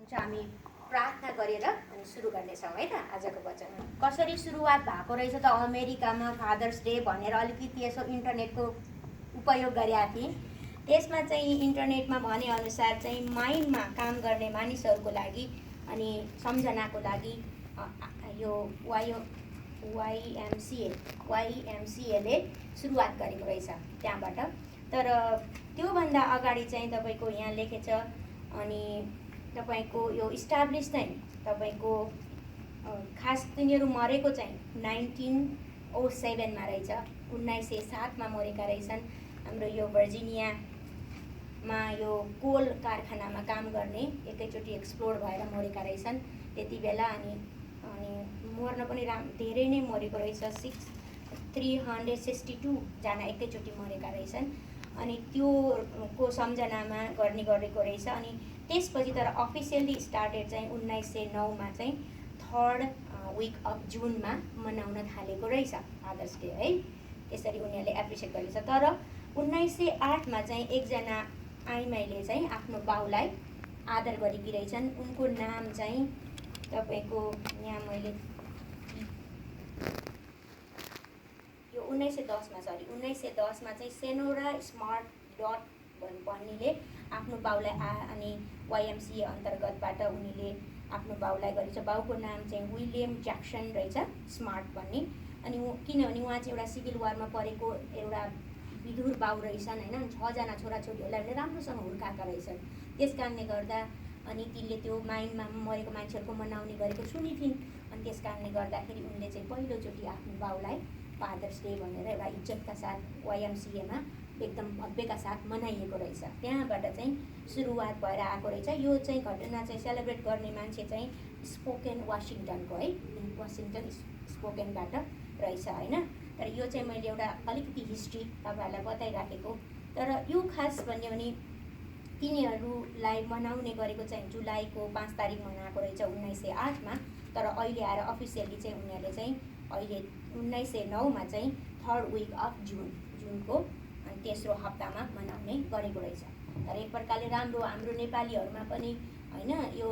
हुन्छ हामी प्रार्थना गरेर अनि सुरु गर्नेछौँ है त आजको वचन। कसरी सुरुवात भएको रहेछ त अमेरिकामा फादर्स डे भनेर अलिकति यसो इन्टरनेटको उपयोग गरेका थिएँ। त्यसमा चाहिँ इन्टरनेटमा भनेअनुसार चाहिँ माइन्डमा काम गर्ने मानिसहरूको लागि अनि सम्झनाको लागि यो वाइएमसिएले सुरुवात गरेको रहेछ त्यहाँबाट। तर त्योभन्दा अगाडि चाहिँ तपाईँको यहाँ लेखेछ अनि तपाईँको यो इस्टाब्लिस चाहिँ तपाईँको खास तिनीहरू मरेको चाहिँ 1907मा रहेछ, 1907मा मरेका रहेछन्। हाम्रो यो भर्जिनियामा यो कोल कारखानामा काम गर्ने एकैचोटि एक्सप्लोड भएर मरेका रहेछन् त्यति बेला। अनि मर्न पनि धेरै नै मरेको रहेछ, 362 जना एकैचोटि मरेका रहेछन्। अनि त्योको सम्झनामा गरेको रहेछ। अनि त्यसपछि तर अफिसियल्ली स्टार्टेड चाहिँ 1909मा चाहिँ 3rd विक अफ जुनमा मनाउन थालेको रहेछ फादर्स डे है। त्यसरी उनीहरूले एप्रिसिएट गरेको छ। तर 1908मा चाहिँ एकजना आइमाईले चाहिँ आफ्नो बाउलाई आदर गरेकी रहेछन्। उनको नाम चाहिँ तपाईँको यहाँ मैले यो 1910मा चाहिँ सेनोरा स्मार्ट डट भन्नेले आफ्नो बाउलाई अनि वाइएमसिए अन्तर्गतबाट उनीले आफ्नो बाउलाई गरेछ। बाउको नाम चाहिँ विलियम ज्याक्सन रहेछ स्मार्ट भन्ने। अनि किनभने उहाँ चाहिँ एउटा सिभिल वारमा परेको एउटा विधुर बाउ रहेछन् होइन, 6 जना छोराछोरीहरूलाई पनि राम्रोसँग हुर्काएका रहेछन्। त्यस कारणले गर्दा अनि तिनले त्यो माइन्डमा मरेको मान्छेहरूको मनाउने गरेको सुनिथिन्। अनि त्यस कारणले गर्दाखेरि उनले चाहिँ पहिलोचोटि आफ्नो बाउलाई फादर्स डे भनेर एउटा इज्जतका साथ वाइएमसिएमा एकदम भव्यका साथ मनाइएको रहेछ। त्यहाँबाट चाहिँ सुरुवात भएर आएको रहेछ। यो चाहिँ घटना चाहिँ सेलिब्रेट गर्ने मान्छे चाहिँ स्पोकेन वासिङटनको है, वासिङटन स्पोकेनबाट रहेछ होइन। तर यो चाहिँ मैले एउटा अलिकति हिस्ट्री तपाईँहरूलाई बताइराखेको। तर यो खास भन्यो भने तिनीहरूलाई मनाउने गरेको चाहिँ जुलाईको 5 तारिक मनाएको रहेछ 1908मा। तर अहिले आएर अफिसियल्ली चाहिँ उनीहरूले चाहिँ अहिले 1909मा चाहिँ 3rd विक अफ जुनको अनि तेस्रो हप्तामा मनाउने गरेको रहेछ। तर एक प्रकारले राम्रो हाम्रो नेपालीहरूमा पनि होइन यो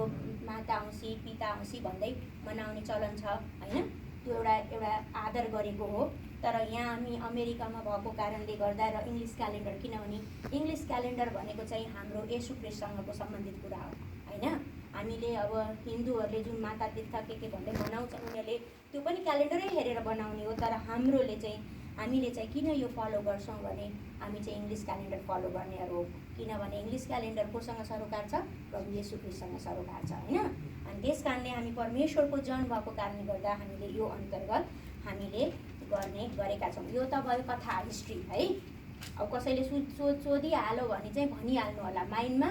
माता औँसी पिता औँसी भन्दै मनाउने चलन छ होइन, त्यो एउटा आदर गरेको हो। तर यहाँ हामी अमेरिकामा भएको कारणले गर्दा र इङ्ग्लिस क्यालेन्डर, किनभने इङ्ग्लिस क्यालेन्डर भनेको चाहिँ हाम्रो येशू ख्रिस्टसँगको सम्बन्धित कुरा हो होइन। हामीले अब हिन्दूहरूले जुन माता तीर्थ के भन्दै मनाउँछ उनीहरूले त्यो पनि क्यालेन्डरै हेरेर बनाउने हो। तर हामीले चाहिँ किन यो फलो गर्छौँ भने हामी चाहिँ इङ्ग्लिस क्यालेन्डर फलो गर्नेहरू हो। किनभने इङ्ग्लिस क्यालेन्डर कोसँग सरोकार छ? प्रभु येशू ख्रिस्टसँग सरोकार छ होइन। अनि त्यस कारणले हामी परमेश्वरको जन भएको कारणले गर्दा हामीले यो अन्तर्गत हामीले गर्ने गरेका छौँ। यो त भयो कथा हिस्ट्री है। अब कसैले सोधिहाल्यो भने चाहिँ भनिहाल्नु होला माइन्डमा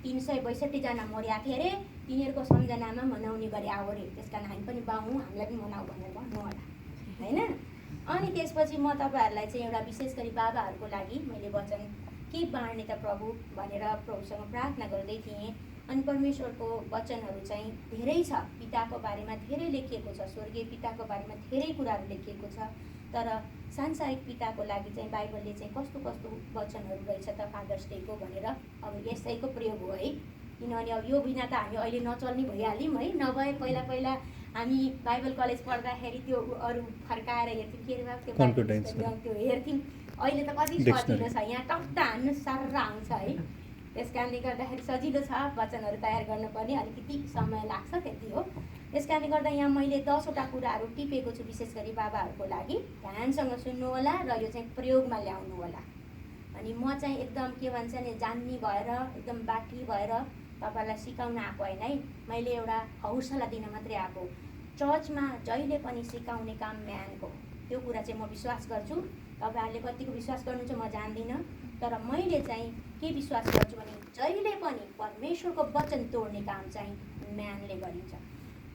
362 जना मर्या थिए अरे, तिनीहरूको सम्झनामा मनाउने गरे आओ अरे, त्यस कारण हामी पनि बाउ हामीलाई पनि मनाऊ भनेर भन्नु होला होइन। अनि त्यसपछि म तपाईँहरूलाई चाहिँ एउटा विशेष गरी बाबाहरूको लागि मैले वचन के बाँड्ने त प्रभु भनेर प्रभुसँग प्रार्थना गर्दै थिएँ। अनि परमेश्वरको वचनहरू चाहिँ धेरै छ, पिताको बारेमा धेरै लेखिएको छ, स्वर्गीय पिताको बारेमा धेरै कुराहरू लेखिएको छ। तर सांसारिक पिताको लागि चाहिँ बाइबलले चाहिँ कस्तो कस्तो वचनहरू रहेछ त फादर्स डेको भनेर अब यसैको प्रयोग हो है। किनभने अब यो बिना त हामी अहिले नचल्ने भइहाल्यौँ है। नभए पहिला हामी बाइबल कलेज पढ्दाखेरि त्यो अरू फर्काएर हेर्थ्यौँ के अरे त्यो हेर्थ्यौँ। अहिले त कति सजिलो छ, यहाँ टक्क हान्नु सर्र आउँछ है। त्यस कारणले गर्दाखेरि सजिलो छ, वचनहरू तयार गर्नुपर्ने अलिकति समय लाग्छ त्यति हो। त्यस कारणले गर्दा यहाँ मैले 10वटा कुराहरू टिपेको छु विशेष गरी बाबाहरूको लागि। ध्यानसँग सुन्नु होला र यो चाहिँ प्रयोगमा ल्याउनु होला। अनि म चाहिँ एकदम के भन्छ नि जान्ने भएर एकदम बाठी भएर तपाईँलाई सिकाउन आएको होइन है, मैले एउटा हौसला दिन मात्रै आएको। चर्चमा जहिले पनि सिकाउने काम म्यानको, त्यो कुरा चाहिँ म विश्वास गर्छु। तपाईँहरूले कतिको विश्वास गर्नुहुन्छ म जान्दिनँ। तर मैले चाहिँ के विश्वास गर्छु भने जहिले पनि परमेश्वरको वचन तोड्ने काम चाहिँ म्यानले गरिन्छ।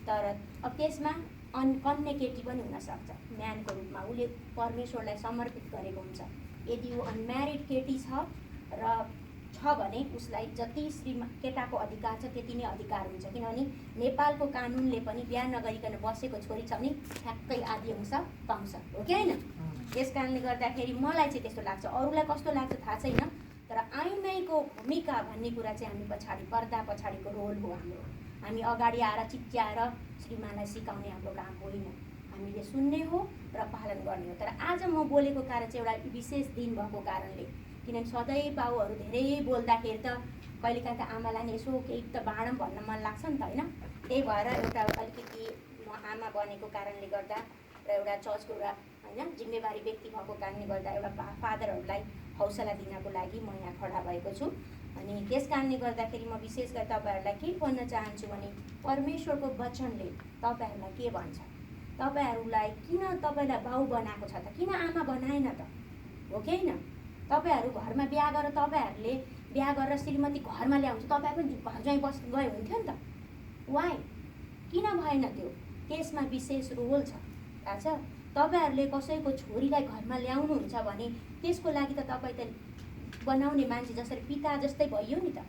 तर अब त्यसमा कन्या केटी पनि हुनसक्छ म्यानको रूपमा, उसले परमेश्वरलाई समर्पित गरेको हुन्छ। यदि ऊ अनम्यारिड केटी छ भने उसलाई जति केटाको अधिकार छ त्यति नै अधिकार हुन्छ। किनभने नेपालको कानुनले पनि बिहा नगरिकन बसेको छोरी छ भने ठ्याक्कै आधी अंश पाउँछ, हो कि होइन। त्यस कारणले गर्दाखेरि मलाई चाहिँ त्यस्तो लाग्छ, अरूलाई कस्तो लाग्छ थाहा छैन। तर आइमाईको भूमिका भन्ने कुरा चाहिँ हामी पछाडि पर्दा पछाडिको रोल हो हाम्रो। हामी अगाडि आएर चिच्याएर श्रीमानलाई सिकाउने हाम्रो काम होइन, हामीले सुन्ने हो र पालन गर्ने हो। तर आज म बोलेको कारण चाहिँ एउटा विशेष दिन भएको कारणले, किनभने सधैँ बाउहरू धेरै बोल्दाखेरि त कहिलेकाहीँ त आमालाई नि यसो केही त बाँडौँ भन्न मन लाग्छ नि त होइन। त्यही भएर एउटा अलिकति म आमा बनेको कारणले गर्दा र एउटा चर्चको एउटा होइन जिम्मेवारी व्यक्ति भएको कारणले गर्दा एउटा फादरहरूलाई हौसला दिनको लागि म यहाँ खडा भएको छु। अनि त्यस कारणले गर्दाखेरि म विशेष गरी तपाईँहरूलाई के भन्न चाहन्छु भने परमेश्वरको वचनले तपाईँहरूलाई के भन्छ, तपाईँहरूलाई किन तपाईँलाई बाउ बनाएको छ त, किन आमा बनाएन त, हो कि होइन? तपाईँहरू घरमा बिहा गरेर तपाईँहरूले बिहा गरेर श्रीमती घरमा ल्याउँछ, तपाईँ पनि घर ज्वाइँ बस्नु गयो हुन्थ्यो नि त। वाइ किन भएन? त्यो त्यसमा विशेष रोल छ थाहा छ। तपाईँहरूले कसैको छोरीलाई घरमा ल्याउनुहुन्छ भने त्यसको लागि त तपाईँ त बनाउने मान्छे जसरी पिता जस्तै भइयो नि त।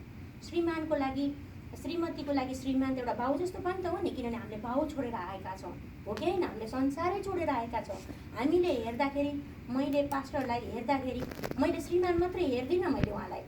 श्रीमानको लागि श्रीमतीको लागि श्रीमान त एउटा बाउ जस्तो पनि त हो नि, किनभने हामीले बाउ छोडेर आएका छौँ, हो कि होइन? हामीले संसारै छोडेर आएका छौँ। हामीले हेर्दाखेरि, मैले पास्टरलाई हेर्दाखेरि मैले श्रीमान मात्रै हेर्दिनँ, मैले उहाँलाई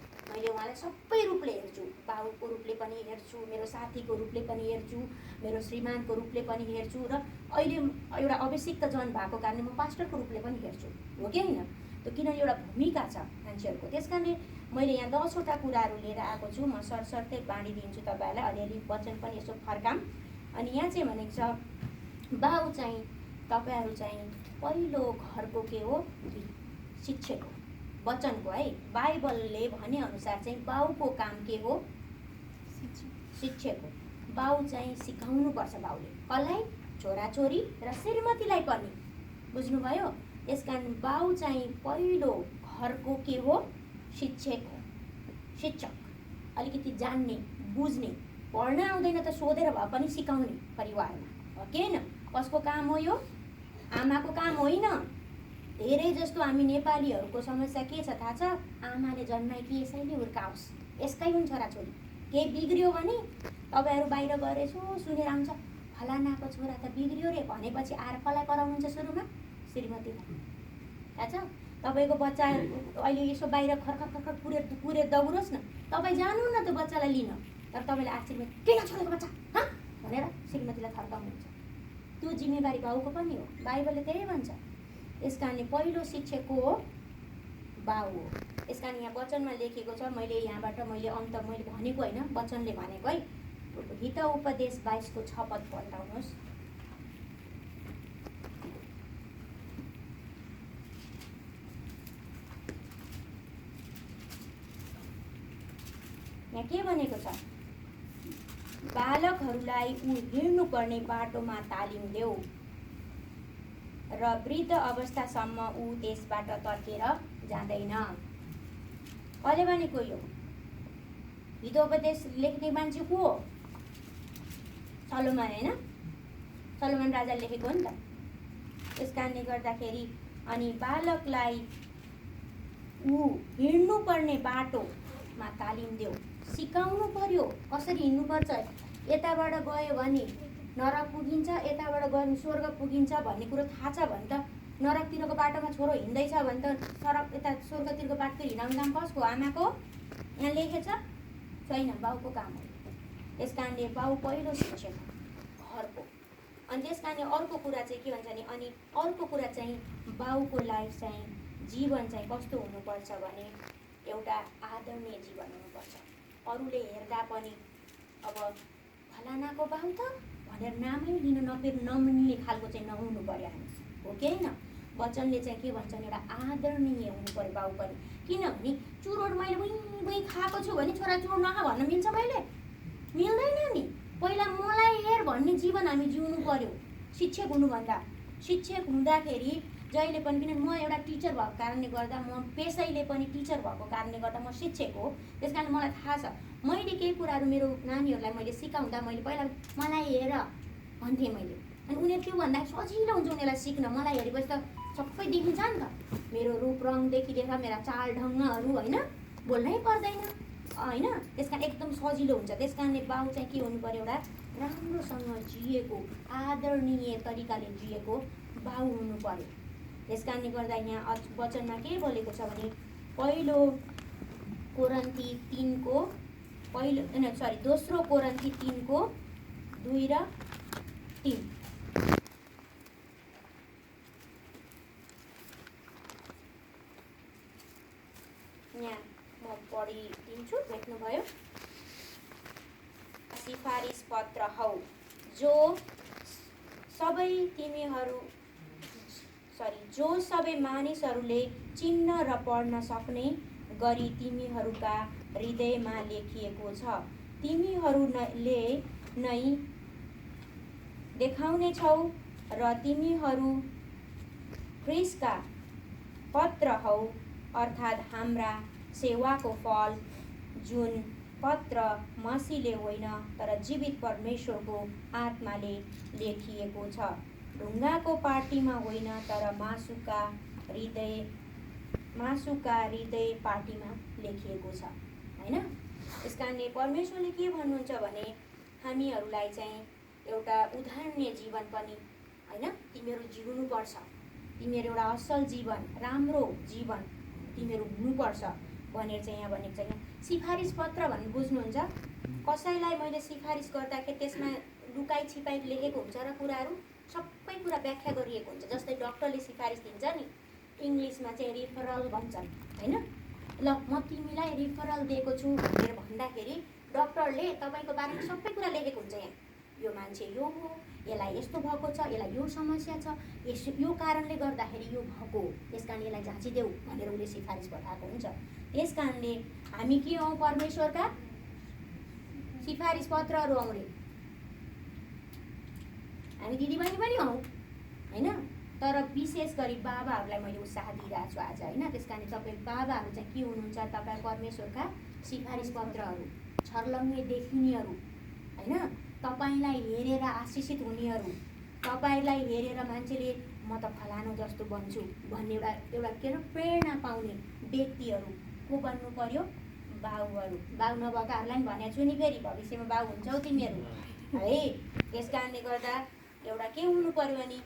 सबै रूपले हेर्छु। बाउको रूपले पनि हेर्छु, मेरो साथीको रूपले पनि हेर्छु, मेरो श्रीमानको रूपले पनि हेर्छु, र अहिले एउटा अभिषिक्त जन भएको कारणले म पास्टरको रूपले पनि हेर्छु, हो कि होइन? त्यो किनभने एउटा भूमिका छ मान्छेहरूको। त्यस कारणले मैले यहाँ 10वटा कुराहरू लिएर आएको छु। म सरसर्तै बाँडिदिन्छु तपाईँहरूलाई, अलिअलि वचन पनि यसो फर्काम। अनि यहाँ चाहिँ भनेको छ बाउ चाहिँ तपाईँहरू चाहिँ पहिलो घरको के हो? शिक्षक हो, वचनको है। बाइबलले भनेअनुसार चाहिँ बाउको काम के हो? शिक्षक हो। बाउ चाहिँ सिकाउनुपर्छ, बाउले कसलाई? छोराछोरी र श्रीमतीलाई पनि, बुझ्नुभयो? त्यस कारण बाउ चाहिँ पहिलो घरको के हो? शिक्षक हो, शिक्षक। अलिकति जान्ने, बुझ्ने, पढ्न आउँदैन त सोधेर भए पनि सिकाउने परिवारमा, हो कि होइन? कसको काम हो यो? आमाको काम होइन। धेरै जस्तो हामी नेपालीहरूको समस्या के छ थाहा छ? आमाले जन्माए कि यसैले हुर्काओस्, यसकै हुन् छोराछोरी। केही बिग्रियो भने तपाईँहरू बाहिर गएर यसो सुनेर आउँछ, फलानाको छोरा त बिग्रियो रे भनेपछि आएर कसलाई कराउनुहुन्छ? सुरुमा श्रीमतीलाई, थाहा छ? तपाईँको बच्चा अहिले यसो बाहिर खर्खर पुरेर दगुरोस् न, तपाईँ जानु न त्यो बच्चालाई लिन, तर तपाईँले आश्चर्य किन छोडेको बच्चा भनेर श्रीमतीलाई थर्काउनुहुन्छ। त्यो जिम्मेवारी बाउको पनि हो, बाइबलले त्यही भन्छ। त्यस कारणले पहिलो शिक्षक को हो? बाउ हो। त्यस कारण यहाँ वचनमा लेखेको छ, मैले यहाँबाट मैले भनेको होइन, वचनले भनेको है। हित उपदेश 22 को 6 पद पल्टाउनुहोस्। यहाँ के भनेको छ? बालकहरूलाई ऊ हिँड्नुपर्ने बाटोमा तालिम देऊ र वृद्ध अवस्थासम्म ऊ त्यसबाट तर्केर जाँदैन। कसले भनेको यो? हितोपदेश लेख्ने मान्छे को हो? सलोमन होइन? सलोमन राजा लेखेको हो नि त। त्यस कारणले गर्दाखेरि अनि बालकलाई ऊ हिँड्नुपर्ने बाटोमा तालिम देऊ, सिकाउनु पर्यो कसरी हिँड्नुपर्छ। यताबाट गयो भने नरक पुगिन्छ, यताबाट गयो भने स्वर्ग पुगिन्छ भन्ने कुरो थाहा छ भने त नरकतिरको बाटोमा छोरो हिँड्दैछ भने त सरक यता स्वर्गतिरको बाटो हिँडाउने काम कसको? आमाको? यहाँ लेखेछ छैन? बाउको काम हो। त्यस कारणले बाउ पहिलो शिक्षक घरको। अनि त्यस कारणले अर्को कुरा चाहिँ के भन्छ भने, अनि अर्को कुरा चाहिँ बाउको लाइफ चाहिँ जीवन चाहिँ कस्तो हुनुपर्छ भने एउटा आदरणीय जीवन हुनुपर्छ। अरूले हेर्दा पनि अब फलानाको बाउ त भनेर नामै लिन नमिल्ने खालको चाहिँ नहुनु पर्यो हामी, हो कि होइन? वचनले चाहिँ के भन्छ भने एउटा आदरणीय हुनु पर्यो बाउ पनि। किनभने चुरोट मैले बुई खाएको छु भने छोरा चुरोट नखा भन्न मिल्छ? मैले मिल्दैन नि। पहिला मलाई हेर भन्ने जीवन हामी जिउनु पर्यो शिक्षक हुनुभन्दा। शिक्षक हुँदाखेरि जहिले पनि, किनभने म एउटा टिचर भएको कारणले गर्दा, म पेसैले पनि टिचर भएको कारणले गर्दा म शिक्षक हो। त्यस कारण मलाई थाहा छ, मैले केही कुराहरू मेरो नानीहरूलाई मैले सिकाउँदा मैले पहिला मलाई हेर भन्थेँ मैले। अनि उनीहरू त्यो भन्दा सजिलो हुन्छ उनीहरूलाई सिक्न। मलाई हेरेपछि त सबै देखिन्छ नि त, मेरो रूप रङदेखि लिएर मेरा चाल ढङ्गहरू होइन, बोल्नै पर्दैन होइन। त्यस कारण एकदम सजिलो हुन्छ। त्यस कारणले बाउ चाहिँ के हुनु पर्यो? एउटा राम्रोसँग जिएको, आदरणीय तरिकाले जिएको बाउ हुनु पर्यो। त्यस कारणले गर्दा यहाँ वचनमा के बोलेको छ भने पहिलो कोरन्थी 3 को दोस्रो कोरन्थी 3 को 2 र 3। यहाँ म पढिदिन्छु, भेट्नुभयो। सिफारिस पत्र हौ जो सबै मानिसहरूले चिन्न र पढ्न सक्ने गरी तिमीहरूका हृदयमा लेखिएको छ। तिमीहरूले नै देखाउनेछौ र तिमीहरू ख्रीष्टका पत्र हौ, अर्थात् हाम्रा सेवाको फल, जुन पत्र मसीले होइन तर जीवित परमेश्वरको आत्माले लेखिएको छ। ढुङ्गाको पाटीमा होइन तर मासुका हृदय पाटीमा लेखिएको छ, हैन? यसकारणले परमेश्वरले के भन्नुहुन्छ भने हामीहरूलाई चाहिँ एउटा उदाहरणीय जीवन पनि, हैन, तिमीहरू जिउनुपर्छ। तिमीहरू एउटा असल जीवन, राम्रो जीवन तिमीहरू हुनुपर्छ भनेर चाहिँ यहाँ भनेको छ। यहाँ सिफारिस पत्र भन्नु बुझ्नुहुन्छ? कसैलाई मैले सिफारिस गर्दाखेरि त्यसमा लुकाइ छिपाइ लेखेको हुन्छ र कुराहरू सबै कुरा व्याख्या गरिएको हुन्छ। जस्तै डक्टरले सिफारिस दिन्छ नि, इङ्ग्लिसमा चाहिँ रिफरल भन्छन्, हैन? ल म तिमीलाई रिफरल दिएको छु भनेर भन्दाखेरि डक्टरले तपाईँको बारेमा सबै कुरा लेखेको हुन्छ। यहाँ यो मान्छे यो हो, यसलाई यस्तो भएको छ, यसलाई यो समस्या छ, यो कारणले गर्दाखेरि यो भएको, त्यस कारण यसलाई जाँचिदेऊ भनेर उसले सिफारिस पठाएको हुन्छ। त्यस कारणले हामी के हौँ? परमेश्वरका सिफारिस पत्रहरू हौँ रे। हामी दिदीबहिनी पनि हौँ, होइन? तर विशेष गरी बाबाहरूलाई मैले उत्साह दिइरहेको छु आज, होइन? त्यस कारण तपाईँ बाबाहरू चाहिँ के हुनुहुन्छ? तपाईँ परमेश्वरका सिफारिस पत्रहरू, छर्लङ्गे देखिनेहरू, होइन? तपाईँलाई हेरेर आशिषित हुनेहरू, तपाईँलाई हेरेर मान्छेले म त फलानु जस्तो बन्छु भन्ने एउटा के प्रेरणा पाउने व्यक्तिहरू को बन्नु पर्यो? बाउहरू। बाउ नभएकाहरूलाई पनि भनेको छु नि, फेरि भविष्यमा बाउ हुन्छौ तिमीहरू, है? त्यस कारणले गर्दा एउटा के हुनु पर्यो भने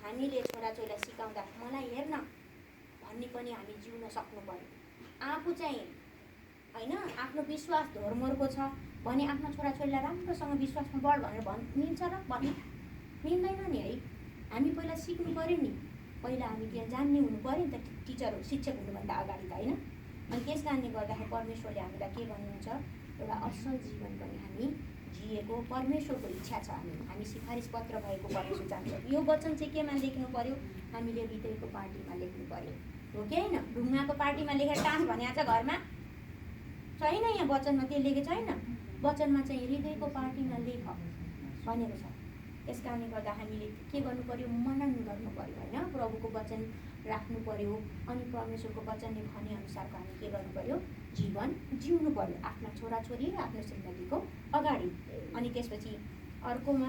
हामीले छोराछोरीलाई सिकाउँदा मलाई हेर्न भन्ने पनि हामी जिउन सक्नु पर्यो। आफू चाहिँ, होइन, आफ्नो विश्वास धोरमोरको छ भने आफ्नो छोराछोरीलाई राम्रोसँग विश्वासमा बढ भनेर मिल्छ र भन्ने मिल्दैन नि, है? हामी पहिला सिक्नु पर्यो नि, पहिला हामी त्यहाँ जान्ने हुनु पर्यो नि त, टिचर शिक्षक हुनुभन्दा अगाडि त, होइन? अनि त्यस कारणले गर्दाखेरि परमेश्वरले हामीलाई के भन्नुहुन्छ? एउटा असल जीवन पनि हामी जिएको परमेश्वरको इच्छा छ। हामी सिफारिस पत्र भएको परमेश्वर चाहन्छ। यो वचन चाहिँ केमा लेख्नु पर्यो? हामीले हृदयको पाटीमा लेख्नु पर्यो, हो कि होइन? ढुङ्गाको पाटीमा लेखेर टाँस भनेको छ घरमा छैन, यहाँ वचनमा त्यो लेखेको छैन। वचनमा चाहिँ हृदयको पाटीमा लेख भनेको छ। त्यस कारणले गर्दा हामीले के गर्नु पर्यो? मनन गर्नु पर्यो, होइन? प्रभुको वचन राख्नु पर्यो अनि परमेश्वरको वचनले भनेअनुसारको हामी के गर्नु पर्यो? जीवन जिउनु पर्यो आफ्ना छोराछोरी र आफ्नो श्रीमतीको अगाडि। अनि त्यसपछि अर्कोमा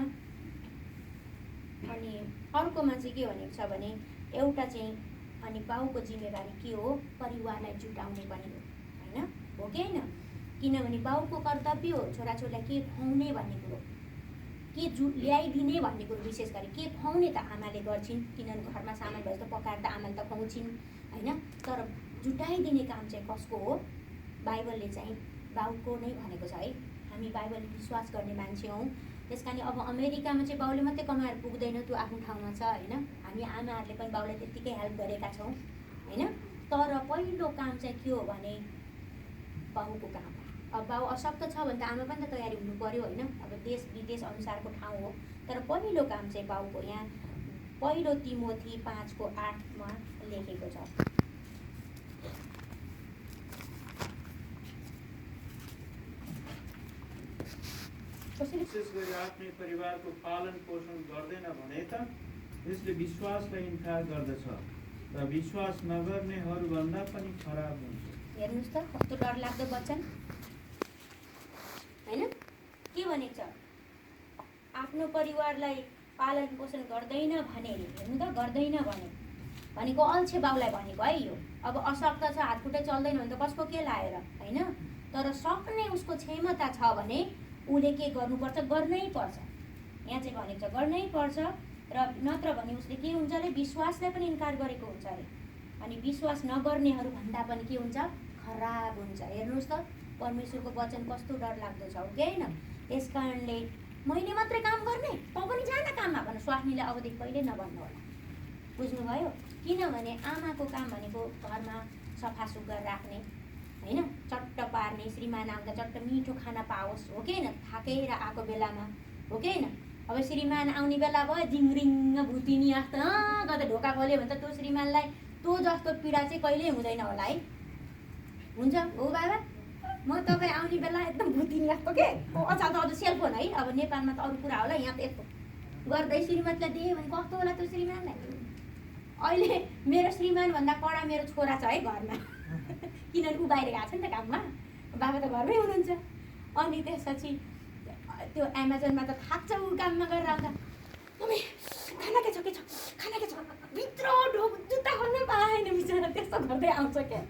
चाहिँ के भनेको छ भने एउटा चाहिँ अनि बाउको जिम्मेवारी के हो? परिवारलाई जुटाउने पनि हो, होइन? हो कि होइन? किनभने बाउको कर्तव्य हो छोराछोरीलाई के खुवाउने भन्ने कुरो, के ल्याइदिने भन्ने कुरो। विशेष गरी के खुवाउने त आमाले गर्छिन्, किनभने घरमा सामान भए त पकाएर त आमाले त खुवाउँछिन्, होइन? तर जुटाइदिने काम चाहिँ कसको हो? बाइबलले चाहिँ बाउको नै भनेको छ, है? हामी बाइबलले विश्वास गर्ने मान्छे हौँ। त्यस कारण अब अमेरिकामा चाहिँ बाउले मात्रै कमाएर पुग्दैन, त्यो आफ्नो ठाउँमा छ, होइन? हामी आमाहरूले पनि बाउलाई त्यत्तिकै हेल्प गरेका छौँ, होइन? तर पहिलो काम चाहिँ के हो भने बाउको काम। अब बाउ अशक्त छ भने त आमा पनि त तयारी हुनु पर्यो, होइन? अब देश विदेश अनुसारको ठाउँ हो, तर पहिलो काम चाहिँ बाउको। यहाँ 1 तिमोथी 5:8 लेखेको छ। विशेष गरी आफ्नै परिवारको पालन पोषण गर्दैन भने त यसले विश्वासलाई इन्कार गर्दछ र विश्वास नगर्नेहरूभन्दा पनि खराब हुन्छ। हेर्नुहोस् त कस्तो डरलाग्दो वचन, होइन? के भनेको छ? आफ्नो परिवारलाई पालन पोषण गर्दैन भने, हेर्नु त, गर्दैन भनेको अल्छे बाउलाई भनेको है यो। अब अशक्त छ, हातखुट्टै चल्दैन भने त कसको के लाएर, होइन? तर सक्ने उसको क्षमता छ भने उसले के गर्नुपर्छ? गर्नै पर्छ। यहाँ चाहिँ भनेको छ गर्नै पर्छ, र नत्र भने उसले के हुन्छ अरे? विश्वासलाई पनि इन्कार गरेको हुन्छ अरे। अनि विश्वास नगर्नेहरू भन्दा पनि के हुन्छ? खराब हुन्छ। हेर्नुहोस् त परमेश्वरको वचन कस्तो डरलाग्दो छ हो कि होइन। त्यस कारणले मैले मात्रै काम गर्ने, तँ पनि जान काममा भन्नु स्वास्नीले अबदेखि कहिले नभन्नु होला। बुझ्नुभयो? किनभने आमाको काम भनेको घरमा सफा सुग्घर राख्ने होइन, चट्ट पार्ने, श्रीमान आउँदा चट्ट मिठो खाना पाओस् हो कि होइन, थाकेर आएको बेलामा हो कि होइन। अब श्रीमान आउने बेला भयो जिङरिङ भुतिनी जस्तो कतै ढोका खोल्यो भने त त्यो श्रीमानलाई त्यो जस्तो पीडा चाहिँ कहिल्यै हुँदैन होला है। हुन्छ हो बाबा, म तपाईँ आउने बेला एकदम भुतिनी जस्तो के अच्छा त अझ सेलफोन है। अब नेपालमा त अरू कुरा होला, यहाँ त यस्तो गर्दै श्रीमतीलाई दिएँ भने कस्तो होला त्यो श्रीमानलाई। अहिले मेरो श्रीमान भन्दा कडा मेरो छोरा छ है घरमा किनभने ऊ बाहिर गएको छ नि त काममा, बाबा त घरमै हुनुहुन्छ। अनि त्यसपछि त्यो एमाजोनमा त थाक्छ ऊ काममा गरेर आउँदा, मम्मी खाना के छ खाना के छ, भित्र जुत्ता खोल्न पाएन बिचरा, त्यस्तो गर्दै आउँछ क्या।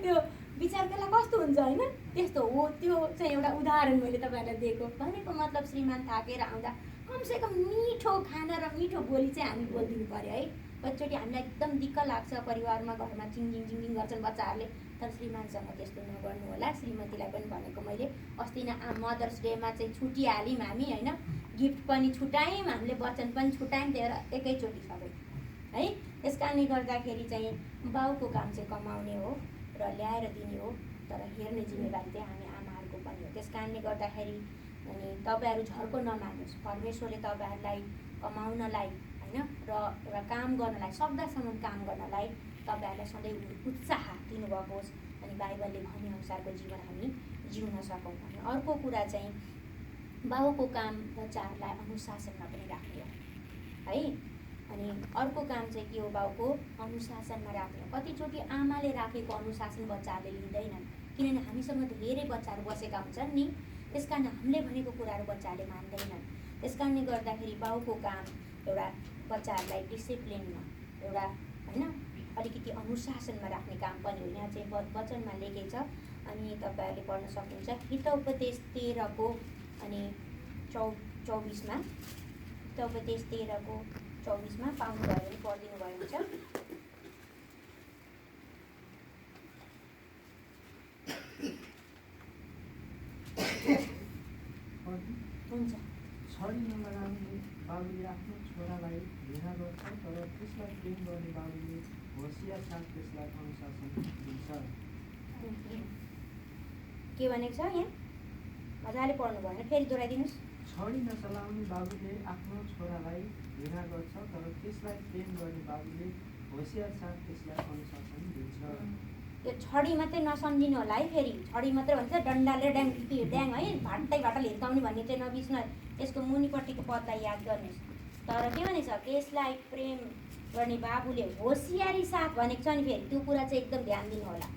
त्यो विचार त्यसलाई कस्तो हुन्छ होइन। त्यस्तो हो, त्यो चाहिँ एउटा उदाहरण मैले तपाईँहरूलाई दिएको। भनेको मतलब श्रीमान थाकेर आउँदा कमसेकम मिठो खाना र मिठो बोली चाहिँ हामी बोलिदिनु पऱ्यो है। कतिचोटि हामीलाई एकदम दिक्क लाग्छ परिवारमा, घरमा चिङजिङ गर्छन् बच्चाहरूले, तर श्रीमानसँग त्यस्तो नगर्नु होला। श्रीमतीलाई पनि भनेको मैले अस्ति नै मदर्स डेमा चाहिँ छुटिहाल्यौँ हामी होइन, गिफ्ट पनि छुट्यायौँ, हामीले वचन पनि छुट्यायौँ, त्यही एकैचोटि सबै है। त्यस कारणले गर्दाखेरि चाहिँ बाउको काम चाहिँ कमाउने हो र ल्याएर दिने हो, तर हेर्ने जिम्मेवारी चाहिँ हामी आमाहरूको पनि हो। त्यस कारणले गर्दाखेरि अनि तपाईँहरू झर्को नमान्नुहोस्। परमेश्वरले तपाईँहरूलाई कमाउनलाई होइन र एउटा काम गर्नलाई, सक्दासम्म काम गर्नलाई तपाईँहरूलाई सधैँ उत्साह दिनुभएको होस् अनि बाइबलले भनेअनुसारको जीवन हामी जिउन सकौँ। अनि अर्को कुरा चाहिँ बाउको काम बच्चाहरूलाई अनुशासनमा पनि राख्ने हो है। अनि अर्को काम चाहिँ के हो, बाउको अनुशासनमा राख्ने हो। कतिचोटि आमाले राखेको अनुशासन बच्चाहरूले लिँदैनन्, किनभने हामीसँग धेरै बच्चाहरू बसेका हुन्छन् नि, त्यस कारण हामीले भनेको कुराहरू बच्चाहरूले मान्दैनन्। त्यस कारणले गर्दाखेरि बाउको काम एउटा बच्चाहरूलाई डिसिप्लिनमा एउटा होइन अलिकति अनुशासनमा राख्ने काम पनि हो। यहाँ चाहिँ वचनमा लेखेको छ अनि तपाईँहरूले पढ्न सक्नुहुन्छ हितोपदेश 13को अनि 24मा, हितोपदेश 13को 24मा पाउनुभयो भने पढिदिनु भयो हुन्छ। हुन्छ। छडी नलगाउने बाबुले आफ्नो छोरालाई घृणा गर्छ, तर त्यसलाई प्रेम गर्ने बाबुले होसियार साथ त्यसलाई अनुशासन दिन्छ। के भनेको छ यहाँ मजाले पढ्नु भयो भने फेरि दोहोऱ्याइदिनुहोस्। छडी नचलाउने बाबुले आफ्नो छोरालाई घृणा गर्छ, तर त्यसलाई प्रेम गर्ने बाबुले होसियार साथ त्यसलाई अनुशासन दिन्छ। यो छडी मात्रै नसम्झिनु होला है। फेरि छडी मात्रै भन्छ डन्डाले ड्याङ ड्याङ है, भाटै हिर्काउने भन्ने चाहिँ नबिच्नु। यसको मुनिपट्टिको पदलाई याद गर्नुहोस्। तर के भनेछ, त्यसलाई प्रेम गर्ने बाबुले होसियारी साथ भनेको छ नि। फेरि त्यो कुरा चाहिँ एकदम ध्यान दिनु होला।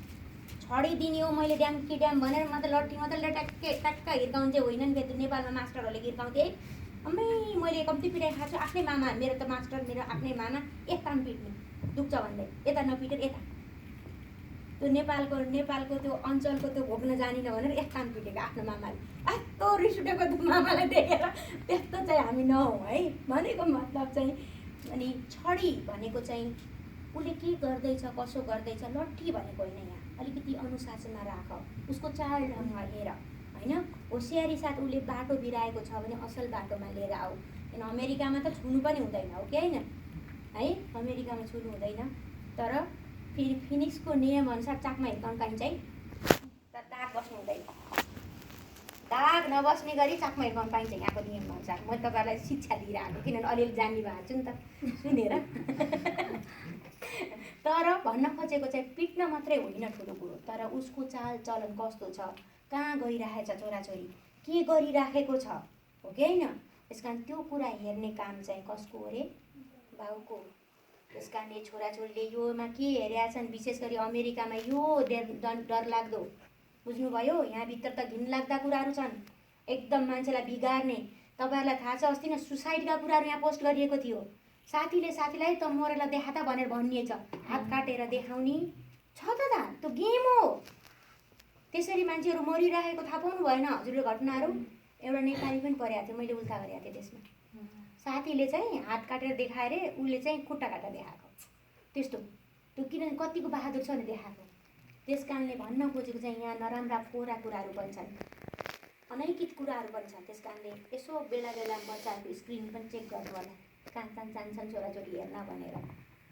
छडी दिने हो मैले ड्याम कि ड्याम भनेर मात्रै लट्ठी मात्रै ट्याक्क हिर्काउनु चाहिँ होइन नि। फेरि नेपालमा मास्टरहरूले हिर्काउँथे है, अम्मै मैले कम्ती पिटाइ खाएको छु। आफ्नै मामा, मेरो त मास्टर, मेरो आफ्नै मामा एक ताम पिट्ने दुख्छ भन्दै यता नपिटेर यता। त्यो नेपालको त्यो अञ्चलको त्यो भोग्न जानिन भनेर एक कान पिटेको आफ्नो मामाले। यस्तो रिस उठेको त्यो मामालाई देखेर। त्यस्तो चाहिँ हामी नहौँ है। भनेको मतलब चाहिँ अनि छडी भनेको चाहिँ उसले के गर्दैछ कसो गर्दैछ, लट्ठी भनेको होइन। यहाँ अलिकति अनुशासनमा राख, उसको चाल ढङ्ग हेर होइन। होसियारी साथ उसले बाटो बिराएको छ भने असल बाटोमा लिएर आऊ। किन अमेरिकामा त छुनु पनि हुँदैन हो कि होइन है, अमेरिकामा छुनु हुँदैन। तर फेरि फिनिक्सको नियमअनुसार चाकमा हिर्काउनु पाइन्छ है, तर दाग बस्नु हुँदैन। दाग नबस्ने गरी चाकमा हिर्काउनु पाइन्छ यहाँको नियमअनुसार। म तपाईँहरूलाई शिक्षा दिइरहेको किनभने अलिअलि जान्ने भएको छु नि त सुनेर। तर भन्न खोजेको चाहिँ पिट्न मात्रै होइन ठुलो कुरो, तर उसको चाल चलन कस्तो छ, कहाँ गइरहेछ छोराछोरी, के गरिराखेको छ हो कि होइन। त्यस कारण त्यो कुरा हेर्ने काम चाहिँ कसको हो अरे, बाउको। त्यस कारणले छोराछोरीले योमा के हेरेका छन्, विशेष गरी अमेरिकामा यो डरलाग्दो बुझ्नुभयो। यहाँभित्र त घिनलाग्दा कुराहरू छन् एकदम मान्छेलाई बिगार्ने। तपाईँहरूलाई थाहा छ अस्ति नै सुसाइडका कुराहरू यहाँ पोस्ट गरिएको थियो। साथीले साथीलाई त मरेर देखा त भनेर भनिएछ, हात काटेर देखाउने छ त त्यो गेम हो। त्यसरी मान्छेहरू मरिरहेको थाहा पाउनु भएन हजुरले घटनाहरू। एउटा नेपाली पनि परेको थियो, मैले उल्टा गरेको थिएँ त्यसमा। साथीले चाहिँ हात काटेर देखाएर उसले चाहिँ खुट्टा काटेर देखाएको। त्यस्तो त्यो किनभने कतिको बहादुर छ नि देखाएको। त्यस कारणले भन्न खोजेको चाहिँ यहाँ नराम्रा फोहोरा कुराहरू पनि छन्, अनैकित कुराहरू पनि छन्। त्यस कारणले यसो बेला बेला बच्चाहरूको स्क्रिन पनि चेक गर्नु होला, कहाँ कहाँ जान्छन् छोराछोरी हेर्न भनेर,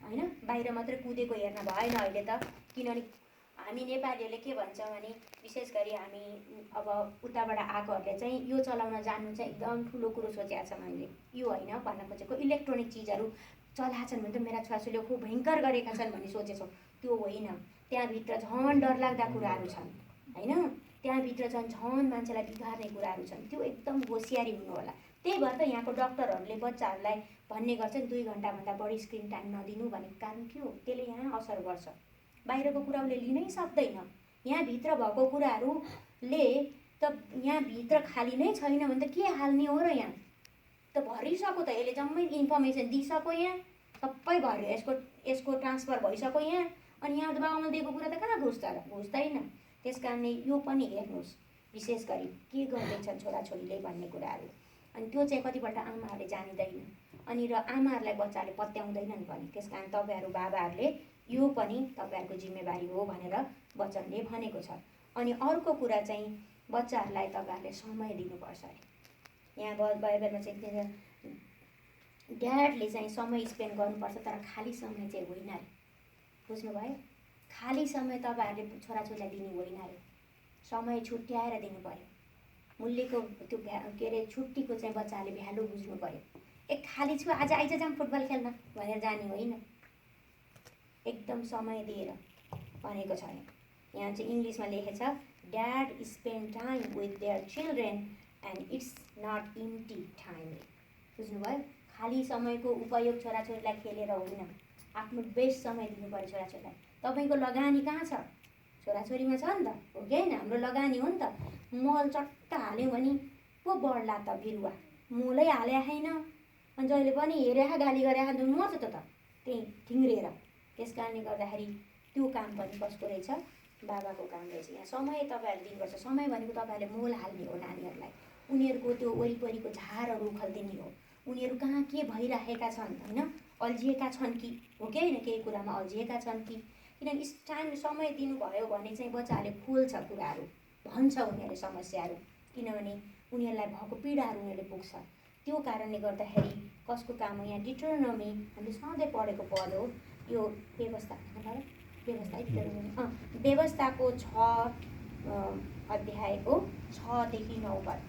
होइन? बाहिर मात्रै कुदेको हेर्न भएन अहिले त, किनभने हामी नेपालीहरूले के भन्छौँ भने विशेष गरी हामी अब उताबाट आएकोहरूले चाहिँ यो चलाउन जान्नु चाहिँ एकदम ठुलो कुरो सोचेको छ मैले। यो होइन भन्न खोजेको, इलेक्ट्रोनिक चिजहरू चलाएको छन् भने त मेरा छोराछोरीले खुब भयङ्कर गरेका छन् भन्ने सोचेछौँ, त्यो होइन। त्यहाँभित्र झन् डरलाग्दा कुराहरू छन्, होइन? त्यहाँभित्र झन् मान्छेलाई बिगार्ने कुराहरू छन्, त्यो एकदम होसियारी हुनु होला। त्यही भएर त यहाँको डक्टरहरूले बच्चाहरूलाई भन्ने गर्छन् 2 घन्टाभन्दा बढी स्क्रिन टाइम नदिनु भनेको कारण के हो? त्यसले यहाँ असर गर्छ, बाहिरको कुरा उसले लिनै सक्दैन। यहाँभित्र भएको कुराहरूले त यहाँभित्र खाली नै छैन भने त के हाल्ने हो र? यहाँ त भरिसक्यो त, यसले जम्मै इन्फर्मेसन दिइसक्यो, यहाँ सबै भर्यो, यसको ट्रान्सफर भइसक्यो यहाँ, अनि यहाँ त बाबुआमाले दिएको कुरा त कहाँ घुस्छ र? घुस्दैन। त्यस कारणले यो पनि हेर्नुहोस् विशेष गरी के गर्दैछन् छोराछोरीले भन्ने कुराहरू, अनि त्यो चाहिँ कतिपल्ट आमाहरूले जानिँदैन, अनि र आमाहरूलाई बच्चाले पत्याउँदैनन् पनि। त्यस कारण तपाईँहरू बाबाहरूले यो पनि तपाईँहरूको जिम्मेवारी हो भनेर वचनले भनेको छ। अनि अर्को कुरा चाहिँ बच्चाहरूलाई तपाईँहरूले समय दिनुपर्छ अरे। यहाँ बाइबलमा चाहिँ ड्याडले चाहिँ समय स्पेन्ड गर्नुपर्छ, तर खाली समय चाहिँ होइन अरे, बुझ्नुभयो? खाली समय तपाईँहरूले छोराछोरीलाई दिने होइन अरे, समय छुट्याएर दिनु पऱ्यो। मूल्यको त्यो के अरे छुट्टीको चाहिँ बच्चाहरूले भ्यालु बुझ्नु पऱ्यो। खाली छु आज आइज जाऊँ फुटबल खेल्न भनेर जाने होइन, एकदम समय दिएर भनेको छ। यहाँ चाहिँ इङ्ग्लिसमा लेखेछ dad spend time with their children and it's not empty time. बुझ्नुभयो? खाली समयको उपयोग छोराछोरीलाई खेलेर होइन, आफ्नो बेस्ट समय दिनु पऱ्यो छोराछोरीलाई। तपाईँको लगानी कहाँ छ? छोराछोरीमा छ नि त, हो कि होइन? हाम्रो लगानी हो नि त। मल चट्ट हाल्यो भने पो बढ्ला त बिरुवा, मलै हाले छैन, अनि जहिले पनि हेरे गाली गरे मर्छ त त्यही ठिङ्ग्रिएर। त्यस कारणले गर्दाखेरि त्यो काम पनि कसको रहेछ? बाबाको काम रहेछ। यहाँ समय तपाईँहरूले दिनुपर्छ। समय भनेको तपाईँहरूले मोल हाल्ने हो नानीहरूलाई, उनीहरूको त्यो वरिपरिको झारहरू उखलिदिने हो, उनीहरू कहाँ के भइरहेका छन्, होइन? अल्झिएका छन् कि, हो कि होइन? केही कुरामा अल्झिएका छन् कि, किनभने टाइम समय दिनुभयो भने चाहिँ बच्चाहरूले खोल्छ कुराहरू, भन्छ उनीहरूले समस्याहरू, किनभने उनीहरूलाई भएको पीडाहरू उनीहरूले पुग्छ। त्यो कारणले गर्दाखेरि कसको काम हो? यहाँ डिटोनोमी हामीले सधैँ पढेको पद हो यो, व्यवस्था व्यवस्थाको 6 अध्यायको 6 देखि 9 पद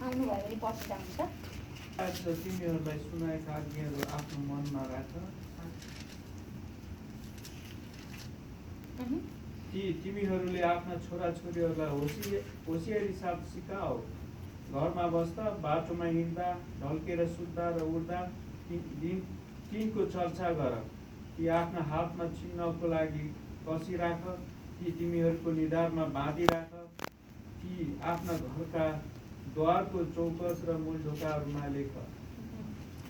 आउनुभयो भने पढ्दा हुन्छ। तिमीहरूलाई सुनाएका आज्ञाहरू आफ्नो मनमा राख, तिमीहरूले आफ्ना छोराछोरीहरूलाई होसियारी साथ सिकाऊ। घरमा बस्दा, बाटोमा हिँड्दा, ढल्केर सुत्दा र उड्दा तिनको चर्चा गर, कि आफ्ना हातमा छिन्नको लागि कसिराख, कि तिमीहरूको निधारमा बाँधिराख, कि आफ्ना घरका द्वारको चौकस र मूलढोकाहरूमा लेख।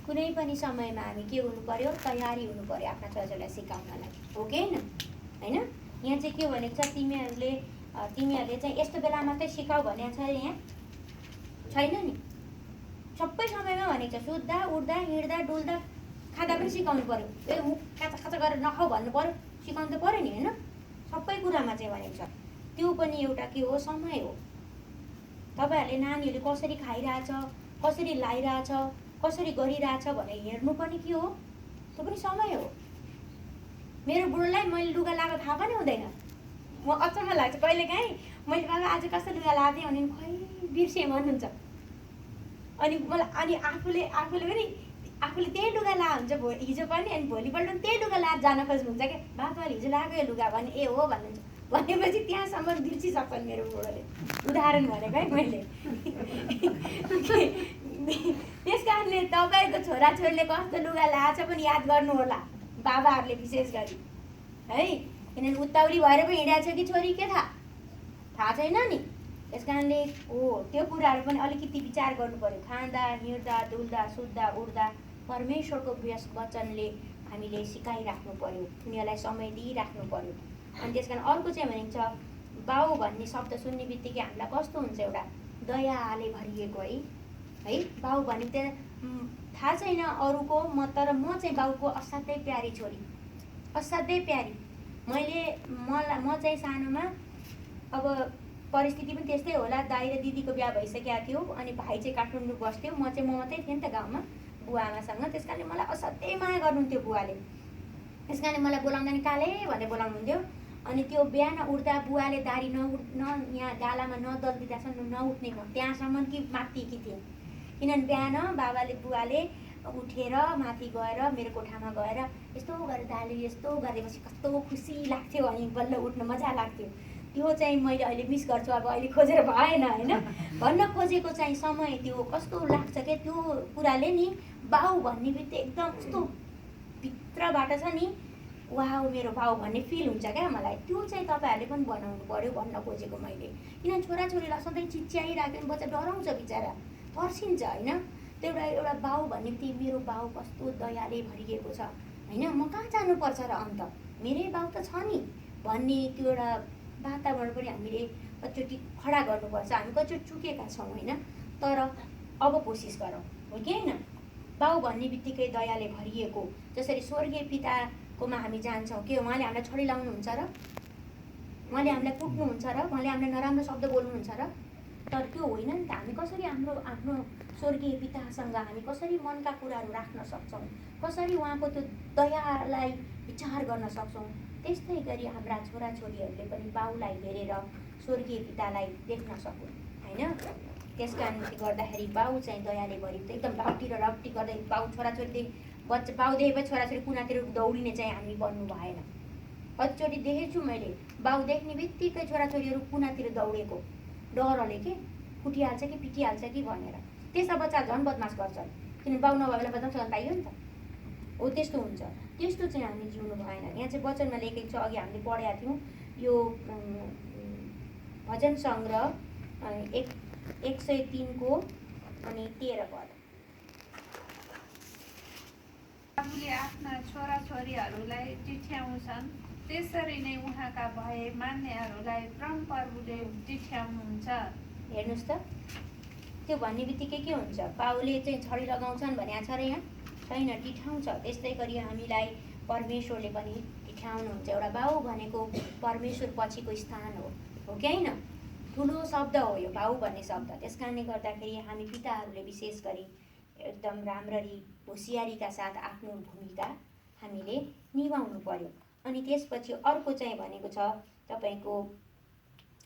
कुनै पनि समयमा हामी के हुनु पर्यो? तयारी हुनु पर्यो आफ्ना छोराछोरीलाई सिकाउनलाई, हो कि होइन? होइन, यहाँ चाहिँ के भनेको छ? तिमीहरूले चाहिँ यस्तो बेला मात्रै सिकाऊ भनेको छ यहाँ छैन नि, सबै समयमा भनेको छ। सुत्दा, उड्दा, हिँड्दा, डुल्दा, खाँदा पनि सिकाउनु पर्यो। ए मुख काचा गरेर नखाऊ भन्नु पर्यो, सिकाउनु त पर्यो नि, होइन? सबै कुरामा चाहिँ भनेको छ। त्यो पनि एउटा के हो? समय हो। तपाईँहरूले नानीहरूले कसरी खाइरहेछ, कसरी लाइरहेछ, कसरी गरिरहेछ भनेर हेर्नु पनि के हो? त्यो पनि समय हो। मेरो बुढोलाई मैले लुगा लगाएको थाहा पनि हुँदैन, म अचम्म लाग्छ कहिलेकाहीँ। मैले बाबा आज कस्तो लुगा लगाएको थिएँ भने खै बिर्सेँ भन्नुहुन्छ, अनि मलाई अनि आफूले पनि त्यही लुगा ला हुन्छ हिजो पनि, अनि भोलिपल्ट पनि त्यही लुगा लाएर जान खोज्नुहुन्छ क्या। बाबाले हिजो लगाएको यो लुगा भने ए हो भन्नुहुन्छ, भनेपछि त्यहाँसम्म बिर्सिसक्छन् मेरो बुढोले। उदाहरण भनेको है मैले। त्यस कारणले तपाईँको छोराछोरीले कस्तो लुगा लगाएको छ पनि याद गर्नु होला, बाबाहरूले विशेष गरी है। किनभने उत्ताउली भएर पनि हिँडेको छ कि छोरी के थाहा छैन नि। त्यस कारणले हो त्यो कुराहरू पनि अलिकति विचार गर्नु पर्यो। खाँदा, हिँड्दा, डुल्दा, सुत्दा, उड्दा परमेश्वरको वचनले हामीले सिकाइराख्नु पर्यो, उनीहरूलाई समय दिइराख्नु पर्यो। अनि त्यस कारण अर्को चाहिँ भनेको छ बाउ भन्ने शब्द सुन्ने बित्तिकै हामीलाई कस्तो हुन्छ? एउटा दयाले भरिएको है। बाउ भने त थाहा छैन अरूको, तर म चाहिँ बाउको असाध्यै प्यारी छोरी, असाध्यै प्यारी। म चाहिँ सानोमा अब परिस्थिति पनि त्यस्तै होला, दाइ र दिदीको बिहा भइसकेको थियो अनि भाइ चाहिँ काठमाडौँ बस्थ्यो, म मात्रै थिएँ नि त गाउँमा बुवा आमासँग। त्यस कारणले मलाई असाध्यै माया गर्नुहुन्थ्यो बुवाले। त्यस कारणले मलाई बोलाउँदा नि काले भनेर बोलाउनुहुन्थ्यो। अनि त्यो बिहान उठ्दा बुवाले दारी यहाँ गालामा नदल्दिँदासम्म नउठ्ने म त्यहाँसम्म कि मात्तिकी थिएँ। किनभने बिहान बुवाले उठेर माथि गएर मेरो कोठामा गएर यस्तो गरेर दाले यस्तो गरेपछि कस्तो खुसी लाग्थ्यो, अनि बल्ल उठ्न मजा लाग्थ्यो। त्यो चाहिँ मैले अहिले मिस गर्छु। अब अहिले खोजेर भएन होइन, भन्न खोजेको चाहिँ समय त्यो कस्तो लाग्छ क्या, त्यो कुराले नि बाउ भन्ने बित्तिकै एकदम कस्तो भित्रबाट छ नि, वाउ मेरो बाउ भन्ने फिल हुन्छ क्या मलाई। त्यो चाहिँ तपाईँहरूले पनि बनाउनु पर्यो भन्न खोजेको मैले। किनभने छोराछोरीलाई सधैँ चिच्याइराख्यो भने बच्चा डराउँछ बिचरा, तर्सिन्छ होइन। त्यो एउटा बाउ भन्ने बित्तिकै मेरो बाउ कस्तो दयाले भरिएको छ होइन, म कहाँ जानुपर्छ र अन्त मेरै बाउ त छ नि भन्ने त्यो एउटा वातावरण पनि हामीले कतिचोटि खडा गर्नुपर्छ। हामी कतिचोटि चुकेका छौँ होइन, तर अब कोसिस गरौँ, हो कि होइन। बाउ भन्ने बित्तिकै दयाले भरिएको, जसरी स्वर्गीय पिताकोमा हामी जान्छौँ, के उहाँले हामीलाई छडी लाउनुहुन्छ र? उहाँले हामीलाई कुट्नुहुन्छ र? उहाँले हामीलाई नराम्रो शब्द बोल्नुहुन्छ र? तर त्यो होइन नि त। हामी कसरी आफ्नो स्वर्गीय पितासँग हामी कसरी मनका कुराहरू राख्न सक्छौँ, कसरी उहाँको त्यो दयालाई विचार गर्न सक्छौँ। त्यस्तै गरी हाम्रा छोराछोरीहरूले पनि बाउलाई हेरेर स्वर्गीय पितालाई देख्न सकुन् होइन। त्यस कारणले गर्दाखेरि बाउ चाहिँ दयाले भरिएको एकदम रप्टी गर्दै बाउ छोराछोरी बाउ देखेपछि छोराछोरी कुनातिर दौडिने चाहिँ हामी बन्नु भएन। कतिचोटि देखेको छु मैले, बाउ देख्ने बित्तिकै छोराछोरीहरू कुनातिर दौडेको डरले के कुटिहाल्छ कि पिटिहाल्छ कि भनेर। त्यस्ता बच्चा झन् बदमास गर्छन्, किनभने बाउ नभए बेला बदमास गर्न पाइयो नि त। हो त्यस्तो हुन्छ। त्यस्तो चाहिँ हामी जिउनु भएन। यहाँ चाहिँ वचनमा लेखेको छ, अघि हामीले पढेका थियौँ यो भजन सङ्ग्रह 103 अनि 13 पद। बाबुले आफ्ना छोराछोरीहरूलाई चिठ्याउँछन्, त्यसरी नै उहाँका भए मान्नेहरूलाई परमप्रभुले चिठ्याउनुहुन्छ। हेर्नुहोस् त, त्यो भन्ने बित्तिकै के हुन्छ, बाउले चाहिँ छडी लगाउँछन् भनेको छ र यहाँ छैन, टिठाउँछ। त्यस्तै गरी हामीलाई परमेश्वरले पनि टिठाउनुहुन्छ। एउटा बाउ भनेको परमेश्वर पछिको स्थान हो कि होइन। ठुलो शब्द हो यो बाउ भन्ने शब्द। त्यस कारणले गर्दाखेरि हामी पिताहरूले विशेष गरी एकदम राम्ररी होसियारीका साथ आफ्नो भूमिका हामीले निभाउनु पर्यो। अनि त्यसपछि अर्को चाहिँ भनेको छ तपाईँको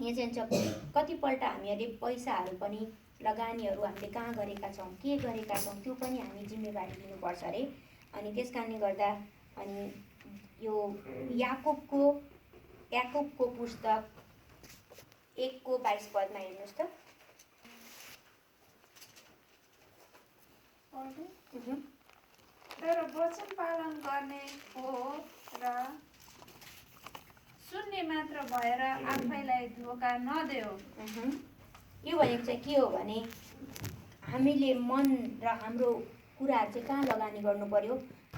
यहाँ चाहिँ कतिपल्ट हामीहरूले पैसाहरू पनि लगानीहरू हामीले कहाँ गरेका छौँ, के गरेका छौँ, त्यो पनि हामी जिम्मेवारी लिनुपर्छ अरे। अनि त्यस कारणले गर्दा अनि यो याकुबको पुस्तक 1:22 पदमा हेर्नुहोस् त। तर वचन पालन गर्ने हो र सुन्ने मात्र भएर आफैलाई धोका नदेऊ। यो भनेको चाहिँ के हो भने हामीले मन र हाम्रो कुराहरू चाहिँ कहाँ लगानी गर्नु पर्यो,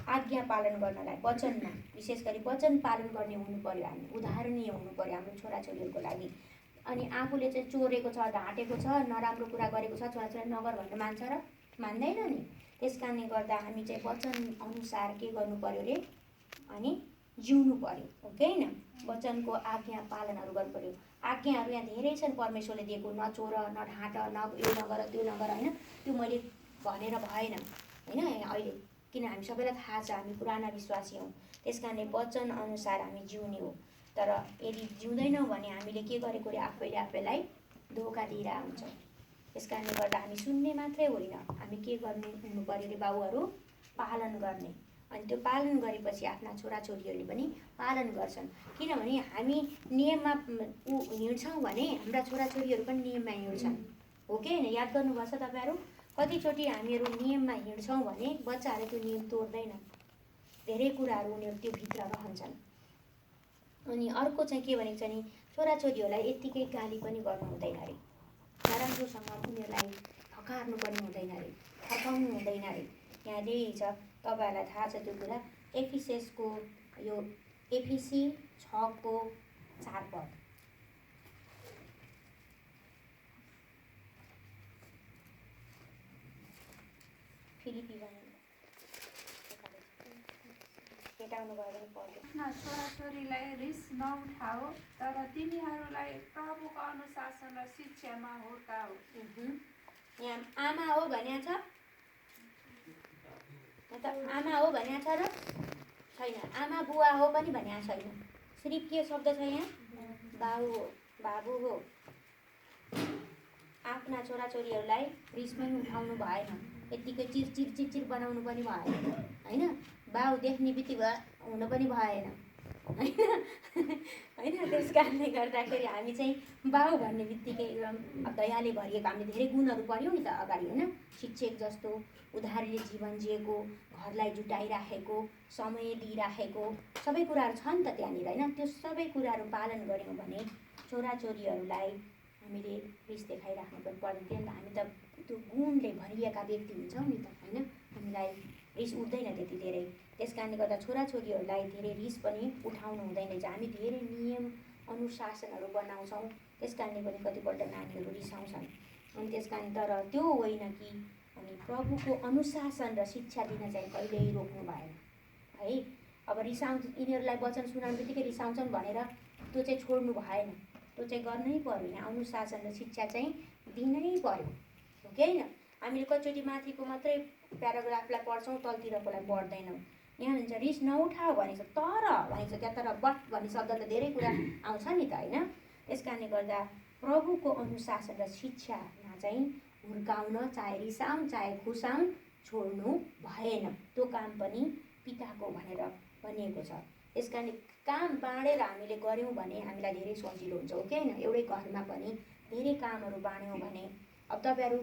आज्ञा पालन गर्नलाई, वचनमा विशेष गरी वचन पालन गर्ने हुनु पर्यो। हामी उदाहरणीय हुनु पर्यो हाम्रो छोराछोरीहरूको लागि। अनि आफूले चाहिँ चोरेको छ, ढाँटेको छ, नराम्रो कुरा गरेको छ, छोराछोरी नगर भन्नु मान्छ र? मान्दैन नि। त्यस कारणले गर्दा हामी चाहिँ वचन अनुसार के गर्नु पर्यो रे, अनि जिउनु पर्यो, हो कि होइन। वचनको आज्ञा पालनहरू गर्नु पर्यो। आज्ञाहरू यहाँ धेरै छन् परमेश्वरले दिएको, नचोर, नढाँट, यो नगर त्यो नगर होइन। त्यो मैले भनेर भएन होइन अहिले, किन हामी सबैलाई थाहा छ हामी पुराना विश्वासी हौँ। त्यस कारणले वचन अनुसार हामी जिउने हो। तर यदि जिउँदैनौँ भने हामीले के गरेको रे, आफैलाई धोका दिएर आउँछौँ। त्यस कारणले गर्दा हामी सुन्ने मात्रै होइन, हामी के गर्ने हुनु पर्यो रे बाउहरू, पालन गर्ने। अनि त्यो पालन गरेपछि आफ्ना छोराछोरीहरूले पनि पालन गर्छन्। किनभने हामी नियममा हिँड्छौँ भने हाम्रा छोराछोरीहरू पनि नियममा हिँड्छन्, हो कि होइन। याद गर्नुभएको छ तपाईँहरू, कतिचोटि हामीहरू नियममा हिँड्छौँ भने बच्चाहरूले त्यो नियम तोड्दैनन्, धेरै कुराहरू उनीहरू त्यो भित्र रहन्छन्। अनि अर्को चाहिँ के भनेको छ नि, छोराछोरीहरूलाई यत्तिकै गाली पनि गर्नु हुँदैन अरे, नराम्रोसँग उनीहरूलाई थकार्नु पनि हुँदैन अरे, थकाउनु हुँदैन अरे। यहाँ त्यही छ, तपाईँहरूलाई थाहा छ त्यो कुरा। एफिसी 6:4 पद। फिलिपी 1 मेटाउनु भयो भने पढ्यो। आफ्ना छोराछोरीलाई रिस नउठाओ, तर तिनीहरूलाई प्रभुको अनुशासन र शिक्षामा हुर्काओ। यहाँ आमा हो भनेको छ, मतलब आमा हो भनेको छ र छैन, आमा बुवा हो पनि भनेको छैन, सिर्फ के शब्द छ यहाँ? बाबु हो, बाबु हो। आफ्ना छोराछोरीहरूलाई रिस पनि उठाउनु भएन, यत्तिकै चिरचिर चिरचिर बनाउनु पनि भएन होइन, बाउ देख्ने बित्तिकै हुनु पनि भएन होइन होइन। त्यस कारणले गर्दाखेरि हामी चाहिँ बाउ भन्ने बित्तिकै एकदम दयाले भरिएको, हामीले धेरै गुणहरू पढ्यौँ नि त अगाडि होइन, शिक्षक जस्तो उधारले जीवन जिएको, घरलाई जुटाइराखेको, समय दिइराखेको, सबै कुराहरू छ नि त त्यहाँनिर होइन। त्यो सबै कुराहरू पालन गऱ्यौँ भने छोराछोरीहरूलाई हामीले रिस देखाइराख्नु पनि पर्दैन, हामी त त्यो गुणले भरिएका व्यक्ति हुन्छौँ नि त होइन, हामीलाई रिस उठ्दैन त्यति धेरै। त्यस कारणले गर्दा छोराछोरीहरूलाई धेरै रिस पनि उठाउनु हुँदैन रहेछ। हामी धेरै नियम अनुशासनहरू बनाउँछौँ, त्यस कारणले पनि कतिपल्ट नानीहरू रिसाउँछन्। अनि त्यस कारण तर त्यो होइन कि अनि प्रभुको अनुशासन र शिक्षा दिन चाहिँ कहिल्यै रोक्नु भएन है। अब यिनीहरूलाई वचन सुनाउनु बित्तिकै रिसाउँछन् भनेर त्यो चाहिँ छोड्नु भएन, त्यो चाहिँ गर्नै पर्यो। यहाँ अनुशासन र शिक्षा चाहिँ दिनै पर्यो, हो कि होइन। हामीले कतिचोटि माथिको मात्रै प्याराग्राफलाई पढ्छौँ, तलतिरकोलाई पढ्दैनौँ। यहाँ हुन्छ रिस नउठाओ भनेको छ, तर भनेको छ, त्यहाँ तर बट भन्ने शब्द त धेरै कुरा आउँछ नि त होइन। त्यस कारणले गर्दा प्रभुको अनुशासन र शिक्षामा चाहिँ हुर्काउन, चाहे रिसाउँ चाहे खुसाउँ छोड्नु भएन। त्यो काम पनि पिताको भनेर भनिएको छ। त्यस कारण काम बाँडेर हामीले गऱ्यौँ भने हामीलाई धेरै सजिलो हुन्छ, हो कि होइन। एउटै घरमा पनि धेरै कामहरू बाँड्यौँ भने, अब तपाईँहरू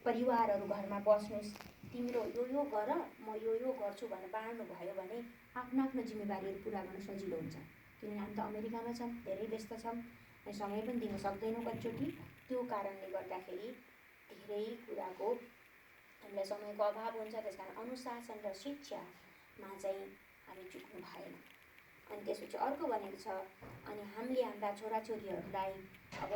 परिवारहरू घरमा बस्नुहोस्, तिम्रो यो गर म यो गर्छु भनेर बाँड्नु भयो भने आफ्नो आफ्नो जिम्मेवारीहरू पुरा गर्न सजिलो हुन्छ। किनभने हामी त अमेरिकामा छौँ, धेरै व्यस्त छौँ, समय पनि दिन सक्दैनौँ कतिचोटि। त्यो कारणले गर्दाखेरि धेरै कुराको हामीलाई समयको अभाव हुन्छ। त्यस कारण अनुशासन र शिक्षामा चाहिँ हामी चुक्नु भएन। अनि त्यसपछि अर्को भनेको छ, अनि हामीले हाम्रा छोराछोरीहरूलाई अब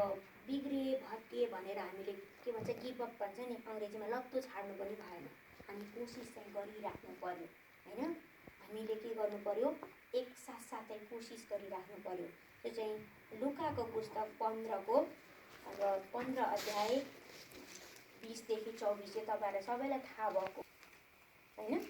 बिग्रे भत्किए भनेर हामीले के भन्छ गिभअप भन्छ नि अङ्ग्रेजीमा, लत्तो छाड्नु पनि भएन। हामी कोसिस चाहिँ गरिराख्नु पर्यो होइन। हामीले के गर्नु पर्यो, एक साथसाथै कोसिस गरिराख्नु पर्यो। त्यो चाहिँ लुकाको पुस्तक 15को अब 15 अध्याय 20देखि 24 चाहिँ तपाईँहरूलाई सबैलाई थाहा भएको होइन।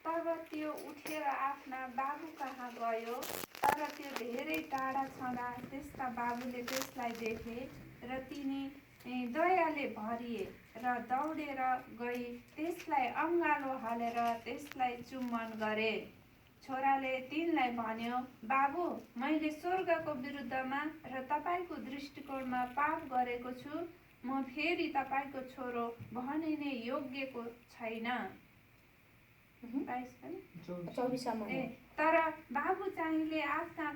तब त्यो उठेर आफ्ना बाबु कहाँ गयो, तर त्यो धेरै टाढा छँदा त्यसका बाबुले त्यसलाई देखे र तिनी दयाले भरिए र दौडेर गई त्यसलाई अँगालो हालेर त्यसलाई चुम्बन गरे। छोराले तिनलाई भन्यो, बाबु, मैले स्वर्गको विरुद्धमा र तपाईँको दृष्टिकोणमा पाप गरेको छु, म फेरि तपाईँको छोरो भनिने योग्यको छैन। 24 सम्म तर बाबु चाहिँले आफ्ना